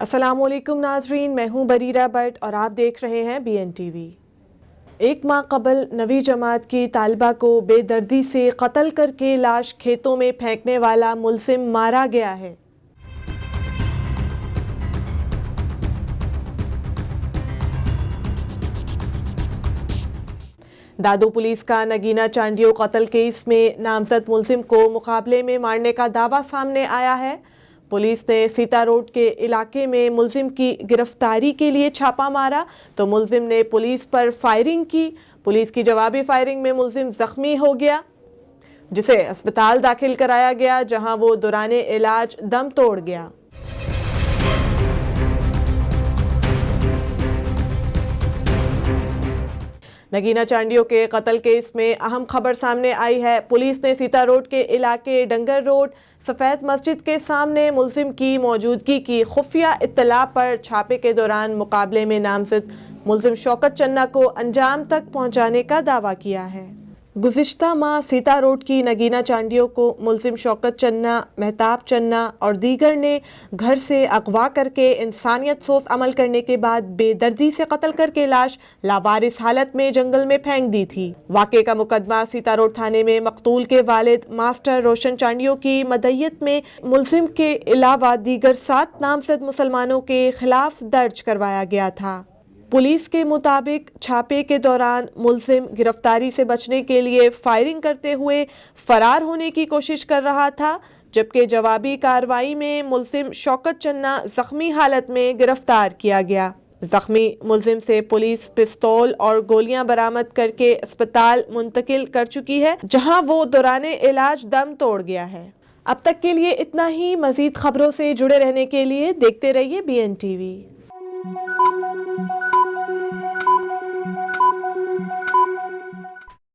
السلام علیکم ناظرین، میں ہوں بریرہ بٹ اور آپ دیکھ رہے ہیں BN TV۔ ایک ماہ قبل 9ویں جماعت کی طالبہ کو بے دردی سے قتل کر کے لاش کھیتوں میں پھینکنے والا ملزم مارا گیا ہے۔ دادو پولیس کا نگینہ چانڈیو قتل کیس میں نامزد ملزم کو مقابلے میں مارنے کا دعویٰ سامنے آیا ہے۔ پولیس نے سیتا روڈ کے علاقے میں ملزم کی گرفتاری کے لیے چھاپا مارا تو ملزم نے پولیس پر فائرنگ کی۔ پولیس کی جوابی فائرنگ میں ملزم زخمی ہو گیا، جسے اسپتال داخل کرایا گیا، جہاں وہ دوران علاج دم توڑ گیا۔ نگینہ چانڈیو کے قتل کیس میں اہم خبر سامنے آئی ہے۔ پولیس نے سیتا روڈ کے علاقے ڈنگر روڈ سفید مسجد کے سامنے ملزم کی موجودگی کی خفیہ اطلاع پر چھاپے کے دوران مقابلے میں نامزد ملزم شوکت چنہ کو انجام تک پہنچانے کا دعویٰ کیا ہے۔ گزشتہ ماہ سیتا روڈ کی نگینہ چانڈیو کو ملزم شوکت چنہ، مہتاب چنہ اور دیگر نے گھر سے اغوا کر کے انسانیت سوز عمل کرنے کے بعد بے دردی سے قتل کر کے لاش لاوارث حالت میں جنگل میں پھینک دی تھی۔ واقعے کا مقدمہ سیتا روڈ تھانے میں مقتول کے والد ماسٹر روشن چانڈیو کی مدعیت میں ملزم کے علاوہ دیگر 7 نامزد مسلمانوں کے خلاف درج کروایا گیا تھا۔ پولیس کے مطابق چھاپے کے دوران ملزم گرفتاری سے بچنے کے لیے فائرنگ کرتے ہوئے فرار ہونے کی کوشش کر رہا تھا، جبکہ جوابی کارروائی میں ملزم شوکت چنہ زخمی حالت میں گرفتار کیا گیا۔ زخمی ملزم سے پولیس پستول اور گولیاں برآمد کر کے اسپتال منتقل کر چکی ہے، جہاں وہ دوران علاج دم توڑ گیا ہے۔ اب تک کے لیے اتنا ہی۔ مزید خبروں سے جڑے رہنے کے لیے دیکھتے رہیے BN TV۔